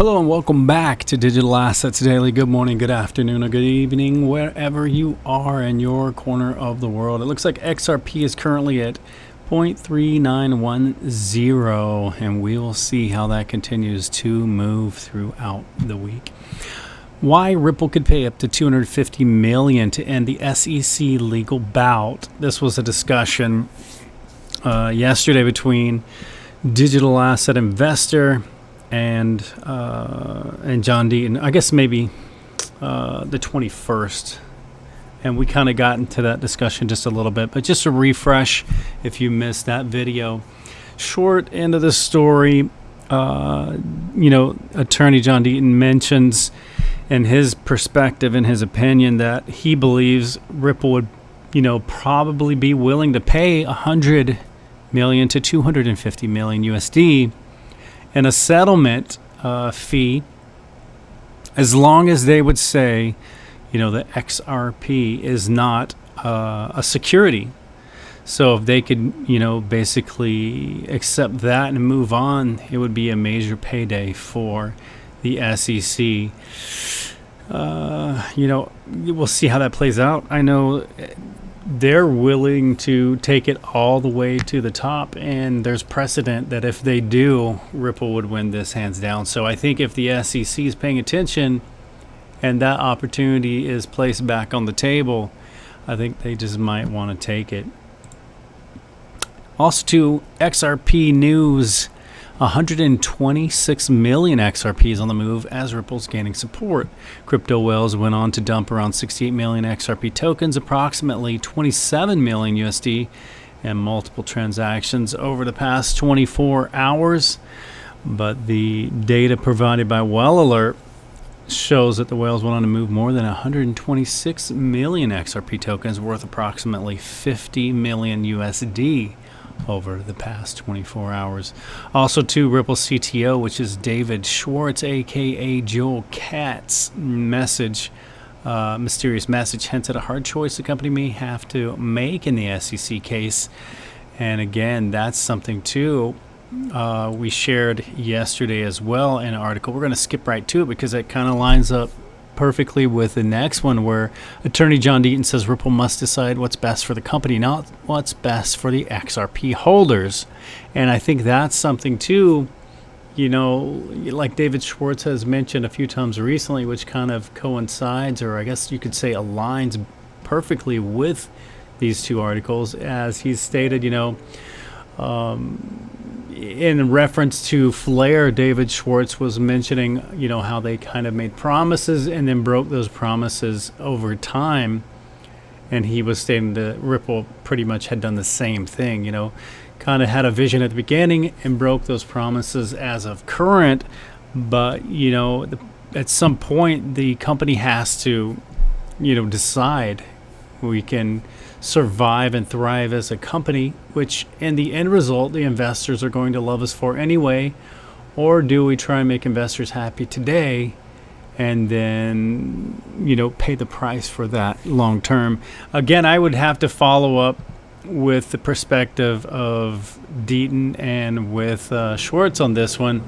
Hello and welcome back to Digital Assets Daily. Good morning, good afternoon, or good evening, wherever you are in your corner of the world. It looks like XRP is currently at 0.3910, and we will see how that continues to move throughout the week. Why Ripple could pay up to $250 million to end the SEC legal bout. This was a discussion yesterday between digital asset investor and John Deaton, I guess maybe the 21st. And we kind of got into that discussion just a little bit. But just a refresh, if you missed that video. Short end of the story, Attorney John Deaton mentions in his perspective, in his opinion, that he believes Ripple would, probably be willing to pay $100 million to $250 million USD and a settlement fee, as long as they would say, the XRP is not a security. So if they could, basically accept that and move on, it would be a major payday for the SEC. We'll see how that plays out. I know they're willing to take it all the way to the top, and there's precedent that if they do, Ripple would win this hands down. So I think if the SEC is paying attention and that opportunity is placed back on the table, I think they just might want to take it. Also to XRP news, 126 million XRPs on the move as Ripple's gaining support. Crypto whales went on to dump around 68 million XRP tokens, approximately 27 million USD, and multiple transactions over the past 24 hours. But the data provided by Well Alert shows that the whales went on to move more than 126 million XRP tokens worth approximately 50 million USD over the past 24 hours. Also to Ripple CTO, which is David Schwartz, aka Joel Katz, mysterious message hints at a hard choice the company may have to make in the SEC case. And again, that's something too we shared yesterday as well in an article. We're going to skip right to it because it kind of lines up perfectly with the next one, where Attorney John Deaton says Ripple must decide what's best for the company, not what's best for the XRP holders. And I think that's something too, like David Schwartz has mentioned a few times recently, which kind of coincides, or I guess you could say aligns perfectly with these two articles, as he's stated, in reference to Flare, David Schwartz was mentioning, how they kind of made promises and then broke those promises over time. And he was stating that Ripple pretty much had done the same thing, kind of had a vision at the beginning and broke those promises as of current. But, at some point, the company has to, decide we can survive and thrive as a company, which in the end result the investors are going to love us for anyway, or do we try and make investors happy today and then pay the price for that long term? Again, I would have to follow up with the perspective of Deaton and with Schwartz on this one.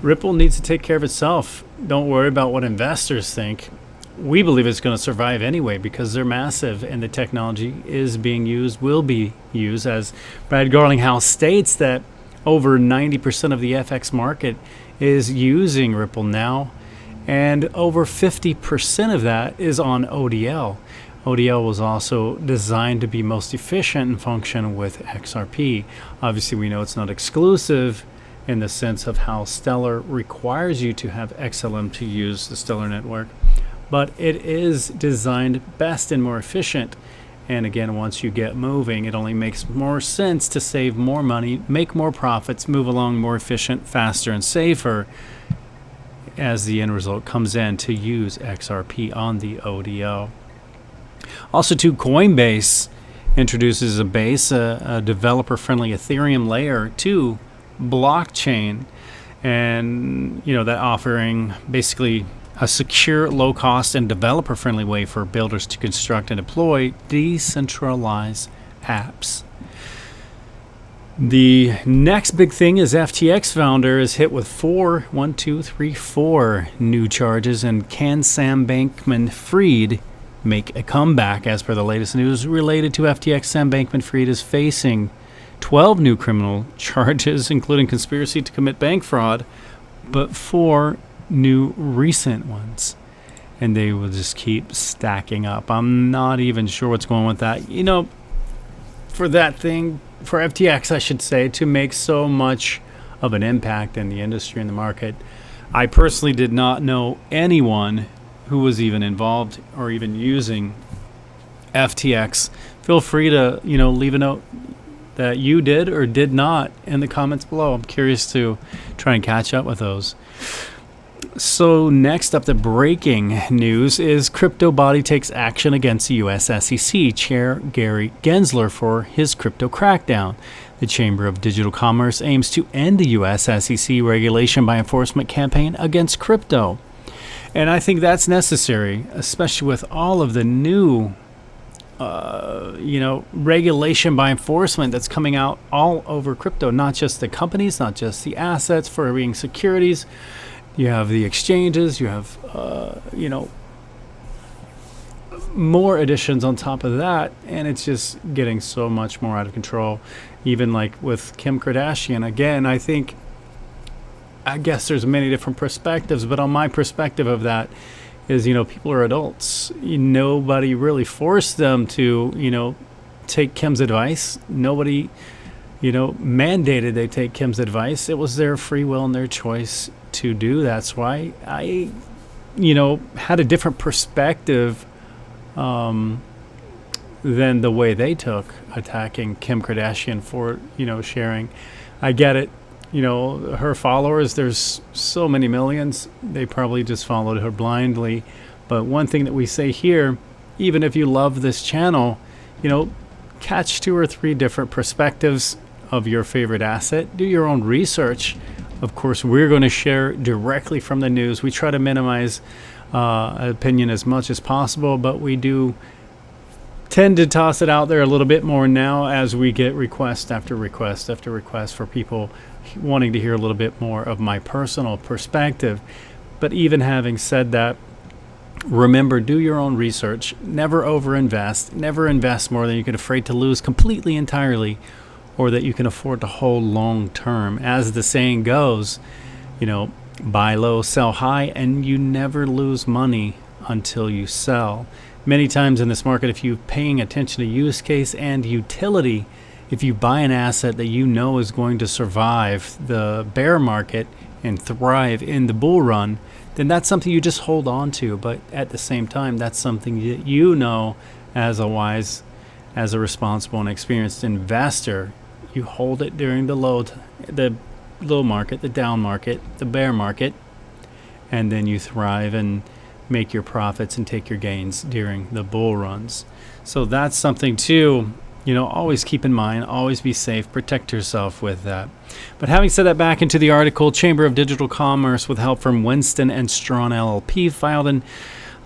Ripple needs to take care of itself. Don't worry about what investors think. We believe it's going to survive anyway because they're massive and the technology is being used, will be used, as Brad Garlinghouse states that over 90% of the FX market is using Ripple now, and over 50% of that is on ODL. ODL was also designed to be most efficient and function with XRP. Obviously, we know it's not exclusive in the sense of how Stellar requires you to have XLM to use the Stellar network, but it is designed best and more efficient. And again, once you get moving, it only makes more sense to save more money, make more profits, move along more efficient, faster, and safer as the end result comes in to use XRP on the ODL. Also, too, Coinbase introduces a developer-friendly Ethereum layer 2 blockchain, and that offering basically a secure, low-cost, and developer-friendly way for builders to construct and deploy decentralized apps. The next big thing is FTX founder is hit with four new charges, and can Sam Bankman-Fried make a comeback? As per the latest news related to FTX, Sam Bankman-Fried is facing 12 new criminal charges, including conspiracy to commit bank fraud, but 4 new recent ones. And they will just keep stacking up. I'm not even sure what's going on with that. For FTX, I should say, to make so much of an impact in the industry and the market, I personally did not know anyone who was even involved or even using FTX. Feel free to, leave a note that you did or did not in the comments below. I'm curious to try and catch up with those. So next up, the breaking news is crypto body takes action against the U.S. SEC Chair Gary Gensler for his crypto crackdown. The Chamber of Digital Commerce aims to end the U.S. SEC regulation by enforcement campaign against crypto. And I think that's necessary, especially with all of the new regulation by enforcement that's coming out all over crypto, not just the companies, not just the assets for being securities. You have the exchanges, you have, more additions on top of that, and it's just getting so much more out of control. Even like with Kim Kardashian, again, I guess there's many different perspectives, but on my perspective of that is, people are adults. Nobody really forced them to, take Kim's advice. Nobody, mandated they take Kim's advice. It was their free will and their choice to do. That's why I, had a different perspective than the way they took attacking Kim Kardashian for, sharing. I get it. Her followers, there's so many millions, they probably just followed her blindly. But one thing that we say here, even if you love this channel, catch 2 or 3 different perspectives of your favorite asset. Do your own research. Of course, we're going to share directly from the news. We try to minimize opinion as much as possible, but we do tend to toss it out there a little bit more now as we get request after request after request for people wanting to hear a little bit more of my personal perspective. But even having said that, remember, do your own research. Never overinvest. Never invest more than you can afraid to lose completely, entirely, or that you can afford to hold long term. As the saying goes, buy low, sell high, and you never lose money until you sell. Many times in this market, if you're paying attention to use case and utility, if you buy an asset that is going to survive the bear market and thrive in the bull run, then that's something you just hold on to. But at the same time, that's something that as a wise, as a responsible and experienced investor, you hold it during the low market, the down market, the bear market, and then you thrive and make your profits and take your gains during the bull runs. So that's something to, always keep in mind. Always be safe. Protect yourself with that. But having said that, back into the article, Chamber of Digital Commerce, with help from Winston and Strawn LLP, filed an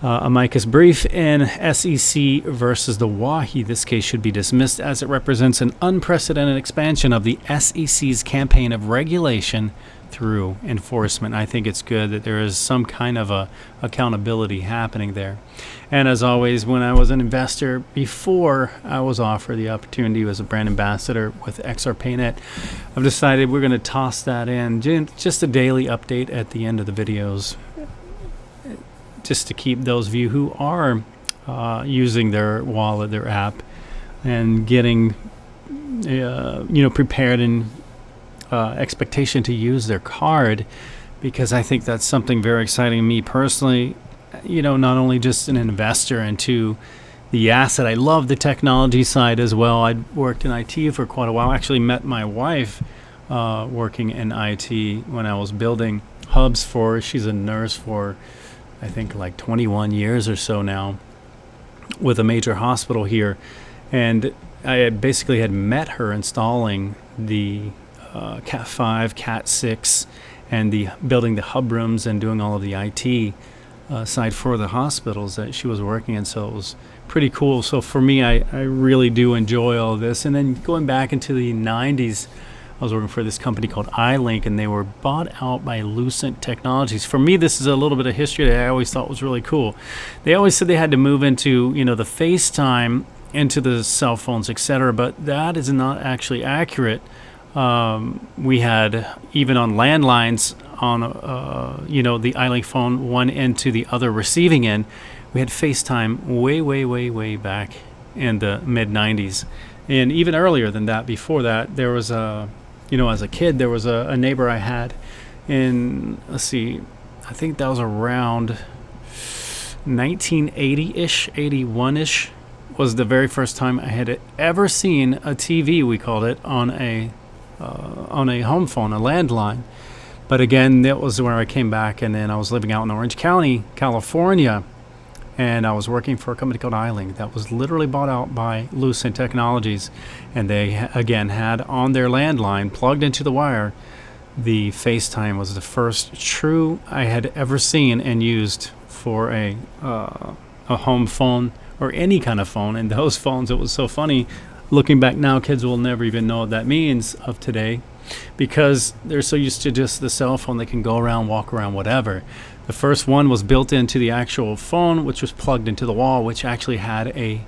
amicus brief in SEC versus the WAHI. This case should be dismissed as it represents an unprecedented expansion of the SEC's campaign of regulation through enforcement. I think it's good that there is some kind of a accountability happening there. And as always, when I was an investor, before I was offered the opportunity as a brand ambassador with XRPayNet, I've decided we're going to toss that in. Just a daily update at the end of the videos, just to keep those of you who are using their wallet, their app, and getting prepared and expectation to use their card, because I think that's something very exciting to me personally. Not only just an investor into the asset, I love the technology side as well. I'd worked in IT for quite a while. I actually met my wife working in IT when I was building hubs for her. She's a nurse for, I think, like 21 years or so now with a major hospital here. And I had met her installing the Cat 5, Cat 6, and building the hub rooms and doing all of the IT side for the hospitals that she was working in. So it was pretty cool. So for me, I really do enjoy all this. And then going back into the 90s, I was working for this company called iLink, and they were bought out by Lucent Technologies. For me, this is a little bit of history that I always thought was really cool. They always said they had to move into, the FaceTime, into the cell phones, etc., but that is not actually accurate. We had, even on landlines, on the iLink phone, one end to the other receiving end, we had FaceTime way back in the mid 90s. And even earlier than that, before that, there was as a kid, there was a neighbor I had in, I think that was around 1980-ish, 81-ish, was the very first time I had ever seen a TV, we called it, on a home phone, a landline. But again, that was where I came back, and then I was living out in Orange County, California, and I was working for a company called iLink that was literally bought out by Lucent Technologies, and they again had on their landline, plugged into the wire, the FaceTime was the first true I had ever seen and used for a home phone or any kind of phone. And those phones, it was so funny. Looking back now, kids will never even know what that means of today, because they're so used to just the cell phone. They can go around, walk around, whatever. The first one was built into the actual phone, which was plugged into the wall, which actually had a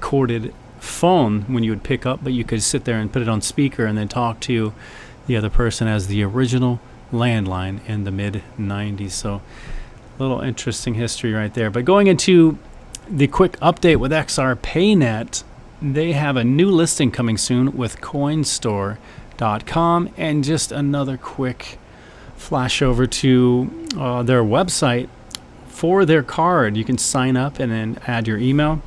corded phone when you would pick up, but you could sit there and put it on speaker and then talk to the other person as the original landline in the mid 90s. So a little interesting history right there. But going into the quick update with XRPayNet, they have a new listing coming soon with coinstore.com. And just another quick flash over to their website for their card. You can sign up and then add your email.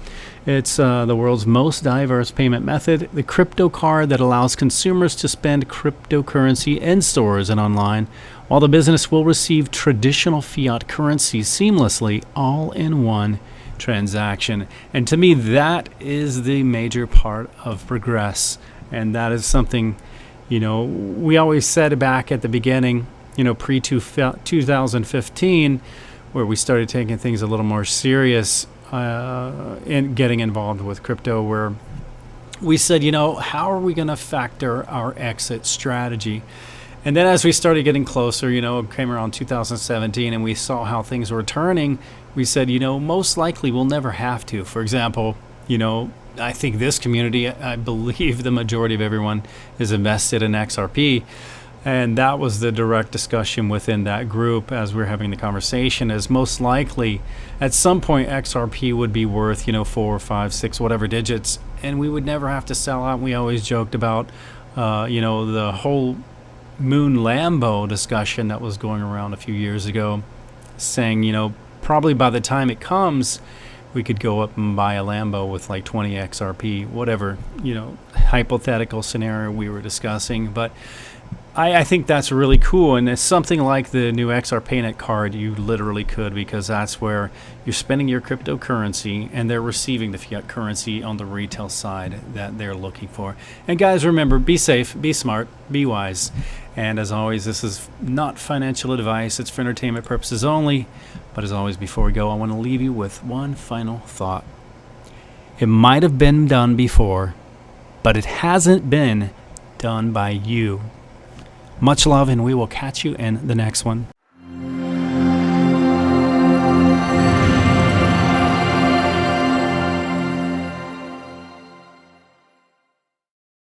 It's the world's most diverse payment method, the crypto card that allows consumers to spend cryptocurrency in stores and online, while the business will receive traditional fiat currency seamlessly, all in one transaction. And to me, that is the major part of Progress. And that is something, we always said back at the beginning, pre-2015, where we started taking things a little more serious in getting involved with crypto, where we said, how are we going to factor our exit strategy? And then as we started getting closer, it came around 2017, and we saw how things were turning, we said, most likely we'll never have to. For example, I think this community, I believe the majority of everyone is invested in XRP. And that was the direct discussion within that group as we were having the conversation, is most likely at some point XRP would be worth, 4, 5, 6, whatever digits, and we would never have to sell out. We always joked about, the whole Moon Lambo discussion that was going around a few years ago, saying, probably by the time it comes, we could go up and buy a Lambo with like 20 XRP, whatever, hypothetical scenario we were discussing. But I think that's really cool, and it's something like the new XRPayNet card. You literally could, because that's where you're spending your cryptocurrency and they're receiving the fiat currency on the retail side that they're looking for. And guys, remember, be safe, be smart, be wise. And as always, this is not financial advice. It's for entertainment purposes only. But as always, before we go, I want to leave you with one final thought. It might have been done before, but it hasn't been done by you. Much love, and we will catch you in the next one.